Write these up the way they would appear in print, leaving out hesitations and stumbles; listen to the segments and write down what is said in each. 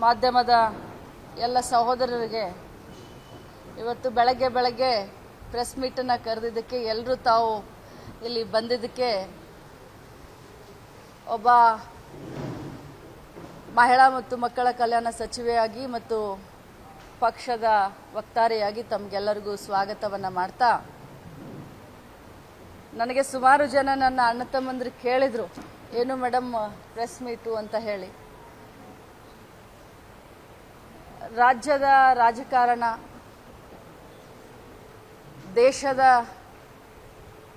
ಮಾಧ್ಯಮದ ಎಲ್ಲ ಸಹೋದರರಿಗೆ ಇವತ್ತು ಬೆಳಗ್ಗೆ ಪ್ರೆಸ್ ಮೀಟನ್ನು ಕರೆದಿದ್ದಕ್ಕೆ ಎಲ್ಲರೂ ತಾವು ಇಲ್ಲಿ ಬಂದಿದ್ದಕ್ಕೆ ಒಬ್ಬ ಮಹಿಳಾ ಮತ್ತು ಮಕ್ಕಳ ಕಲ್ಯಾಣ ಸಚಿವೆಯಾಗಿ ಮತ್ತು ಪಕ್ಷದ ವಕ್ತಾರೆಯಾಗಿ ತಮಗೆಲ್ಲರಿಗೂ ಸ್ವಾಗತವನ್ನು ಮಾಡ್ತಾ, ನನಗೆ ಸುಮಾರು ಜನ ನನ್ನ ಅಣ್ಣ ತಮ್ಮಂದ್ರು ಕೇಳಿದರು, ಏನು ಮೇಡಮ್ ಪ್ರೆಸ್ ಮೀಟು ಅಂತ ಹೇಳಿ. ರಾಜ್ಯದ ರಾಜಕಾರಣ, ದೇಶದ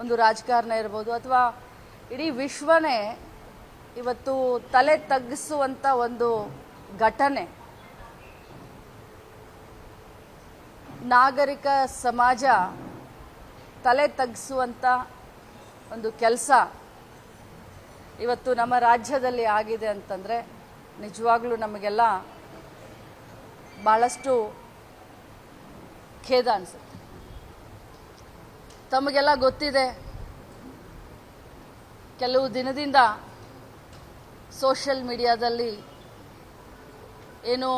ಒಂದು ರಾಜಕಾರಣ ಇರ್ಬೋದು ಅಥವಾ ಇಡೀ ವಿಶ್ವನೇ ಇವತ್ತು ತಲೆ ತಗ್ಗಿಸುವಂಥ ಒಂದು ಘಟನೆ, ನಾಗರಿಕ ಸಮಾಜ ತಲೆ ತಗ್ಗಿಸುವಂಥ ಒಂದು ಕೆಲಸ ಇವತ್ತು ನಮ್ಮ ರಾಜ್ಯದಲ್ಲಿ ಆಗಿದೆ ಅಂತಂದರೆ ನಿಜವಾಗ್ಲೂ ನಮಗೆಲ್ಲ ಭಾಳಷ್ಟು ಖೇದ ಅನಿಸುತ್ತೆ. ತಮಗೆಲ್ಲ ಗೊತ್ತಿದೆ, ಕೆಲವು ದಿನದಿಂದ ಸೋಷಿಯಲ್ ಮೀಡಿಯಾದಲ್ಲಿ ಏನು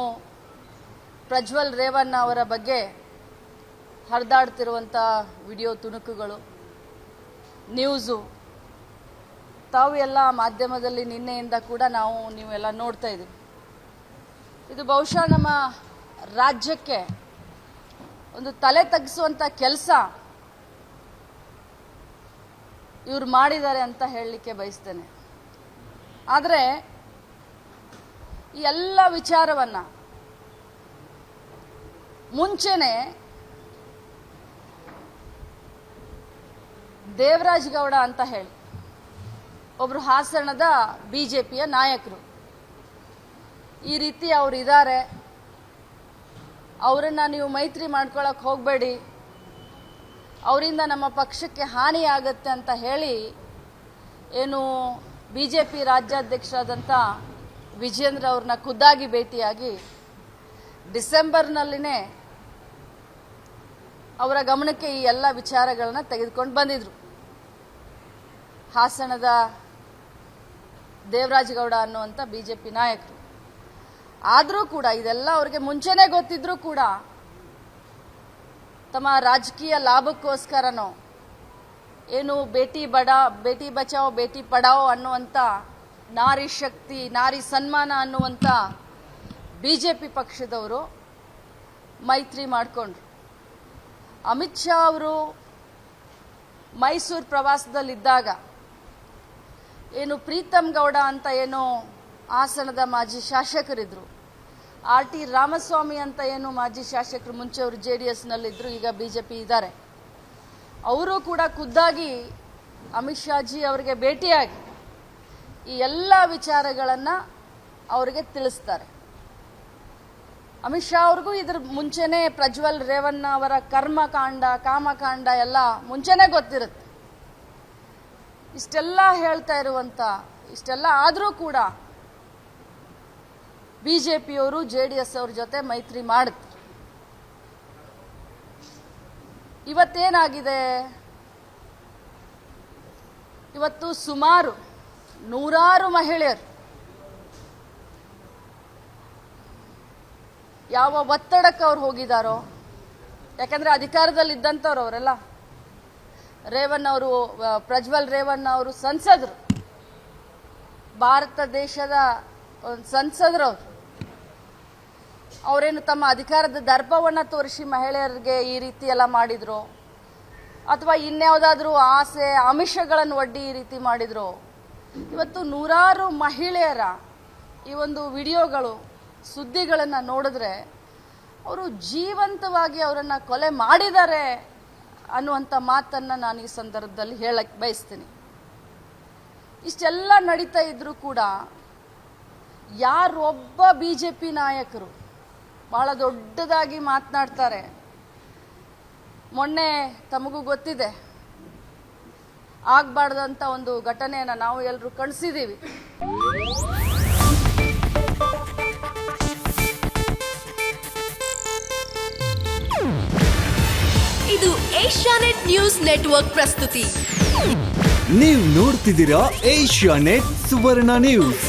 ಪ್ರಜ್ವಲ್ ರೇವಣ್ಣ ಅವರ ಬಗ್ಗೆ ಹರಿದಾಡ್ತಿರುವಂಥ ವಿಡಿಯೋ ತುಣುಕುಗಳು, ನ್ಯೂಸು ತಾವು ಎಲ್ಲ ಮಾಧ್ಯಮದಲ್ಲಿ ನಿನ್ನೆಯಿಂದ ಕೂಡ ನೀವೆಲ್ಲ ನೋಡ್ತಾ ಇದ್ದೀವಿ. ಇದು ಬಹುಶಃ ನಮ್ಮ ರಾಜ್ಯಕ್ಕೆ ಒಂದು ತಲೆ ತಗ್ಗಿಸುವಂಥ ಕೆಲಸ ಇವ್ರು ಮಾಡಿದ್ದಾರೆ ಅಂತ ಹೇಳಲಿಕ್ಕೆ ಬಯಸ್ತೇನೆ. ಆದರೆ ಈ ಎಲ್ಲ ವಿಚಾರವನ್ನು ಮುಂಚೆನೆ ದೇವರಾಜ್ ಗೌಡ ಅಂತ ಹೇಳಿ ಒಬ್ಬರು ಹಾಸನದ ಬಿಜೆಪಿಯ ನಾಯಕರು, ಈ ರೀತಿ ಅವರು ಇದ್ದಾರೆ, ಅವರನ್ನು ನೀವು ಮೈತ್ರಿ ಮಾಡ್ಕೊಳ್ಳೋಕೆ ಹೋಗಬೇಡಿ, ಅವರಿಂದ ನಮ್ಮ ಪಕ್ಷಕ್ಕೆ ಹಾನಿ ಆಗುತ್ತೆ ಅಂತ ಹೇಳಿ ಏನು ಬಿಜೆಪಿ ರಾಜ್ಯಾಧ್ಯಕ್ಷರಾದಂಥ ವಿಜೇಂದ್ರ ಅವ್ರನ್ನ ಖುದ್ದಾಗಿ ಭೇಟಿಯಾಗಿ ಡಿಸೆಂಬರ್ನಲ್ಲಿನೇ ಅವರ ಗಮನಕ್ಕೆ ಈ ಎಲ್ಲ ವಿಚಾರಗಳನ್ನ ತೆಗೆದುಕೊಂಡು ಬಂದಿದ್ರು. ಹಾಸನದ ದೇವರಾಜ್ ಗೌಡ ಅನ್ನುವಂಥ ಬಿಜೆಪಿ ನಾಯಕರು. ಆದರೂ ಕೂಡ ಇದೆಲ್ಲ ಅವರಿಗೆ ಮುಂಚೆನೇ ಗೊತ್ತಿದ್ರೂ ಕೂಡ ತಮ್ಮ ರಾಜಕೀಯ ಲಾಭಕ್ಕೋಸ್ಕರನೋ ಏನು ಬೇಟಿ ಬಚಾವೋ ಬೇಟಿ ಪಡಾವೋ ಅನ್ನುವಂಥ ನಾರಿ ಶಕ್ತಿ, ನಾರಿ ಸನ್ಮಾನ ಅನ್ನುವಂಥ ಬಿಜೆಪಿ ಪಕ್ಷದವರು ಮೈತ್ರಿ ಮಾಡಿಕೊಂಡ್ರು. ಅಮಿತ್ ಶಾ ಅವರು ಮೈಸೂರು ಪ್ರವಾಸದಲ್ಲಿದ್ದಾಗ ಏನು ಪ್ರೀತಮ್ ಗೌಡ ಅಂತ ಏನು ಹಾಸನದ ಮಾಜಿ ಶಾಸಕರಿದ್ರು, RT ರಾಮಸ್ವಾಮಿ ಅಂತ ಏನು ಮಾಜಿ ಶಾಸಕರು, ಮುಂಚೆ ಅವರು JDSನಲ್ಲಿದ್ದರು, ಈಗ ಬಿಜೆಪಿ ಇದ್ದಾರೆ, ಅವರು ಕೂಡ ಖುದ್ದಾಗಿ ಅಮಿತ್ ಶಾಜಿ ಅವರಿಗೆ ಭೇಟಿಯಾಗಿ ಈ ಎಲ್ಲ ವಿಚಾರಗಳನ್ನು ಅವರಿಗೆ ತಿಳಿಸ್ತಾರೆ. ಅಮಿತ್ ಶಾ ಅವ್ರಿಗೂ ಇದ್ರ ಮುಂಚೆನೇ ಪ್ರಜ್ವಲ್ ರೇವಣ್ಣ ಅವರ ಕರ್ಮಕಾಂಡ ಕಾಮಕಾಂಡ ಎಲ್ಲ ಮುಂಚೆನೇ ಗೊತ್ತಿರುತ್ತೆ. ಇಷ್ಟೆಲ್ಲ ಹೇಳ್ತಾ ಇರುವಂಥ, ಇಷ್ಟೆಲ್ಲ ಆದರೂ ಕೂಡ ಬಿಜೆಪಿಯವರು JDS ಅವ್ರ ಜೊತೆ ಮೈತ್ರಿ ಮಾಡುತ್ತಾರೆ. ಇವತ್ತೇನಾಗಿದೆ, ಇವತ್ತು ಸುಮಾರು ನೂರಾರು ಮಹಿಳೆಯರು ಯಾವ ಒತ್ತಡಕ್ಕೆ ಅವ್ರು ಹೋಗಿದ್ದಾರೋ, ಯಾಕಂದ್ರೆ ಅಧಿಕಾರದಲ್ಲಿದ್ದಂಥವ್ರು ಅವರೆಲ್ಲ, ರೇವಣ್ಣ ಅವರು, ಪ್ರಜ್ವಲ್ ರೇವಣ್ಣ ಅವರು ಸಂಸದರು, ಭಾರತ ದೇಶದ ಸಂಸದರು, ಅವರೇನು ತಮ್ಮ ಅಧಿಕಾರದ ದರ್ಪವನ್ನು ತೋರಿಸಿ ಮಹಿಳೆಯರಿಗೆ ಈ ರೀತಿ ಎಲ್ಲ ಮಾಡಿದ್ರು ಅಥವಾ ಇನ್ಯಾವುದಾದ್ರೂ ಆಸೆ ಆಮಿಷಗಳನ್ನು ಒಡ್ಡಿ ಈ ರೀತಿ ಮಾಡಿದ್ರು. ಇವತ್ತು ನೂರಾರು ಮಹಿಳೆಯರ ಈ ಒಂದು ವಿಡಿಯೋಗಳು, ಸುದ್ದಿಗಳನ್ನು ನೋಡಿದ್ರೆ ಅವರು ಜೀವಂತವಾಗಿ ಅವರನ್ನು ಕೊಲೆ ಮಾಡಿದ್ದಾರೆ ಅನ್ನುವಂಥ ಮಾತನ್ನು ನಾನು ಈ ಸಂದರ್ಭದಲ್ಲಿ ಹೇಳಕ್ಕೆ ಬಯಸ್ತೀನಿ. ಇಷ್ಟೆಲ್ಲ ನಡೀತಾ ಇದ್ರೂ ಕೂಡ ಯಾರೊಬ್ಬ ಬಿಜೆಪಿ ನಾಯಕರು ಬಹಳ ದೊಡ್ಡದಾಗಿ ಮಾತನಾಡ್ತಾರೆ. ಮೊನ್ನೆ ತಮಗೂ ಗೊತ್ತಿದೆ, ಆಗಬಾರ್ದಂಥ ಒಂದು ಘಟನೆಯನ್ನು ನಾವು ಎಲ್ಲರೂ ಕಾಣಿಸಿದ್ದೀವಿ. ಇದು ಏಷ್ಯಾನೆಟ್ ನ್ಯೂಸ್ ನೆಟ್ವರ್ಕ್ ಪ್ರಸ್ತುತಿ. ನೀವು ನೋಡ್ತಿದ್ದೀರಾ ಏಷ್ಯಾನೆಟ್ ಸುವರ್ಣ ನ್ಯೂಸ್.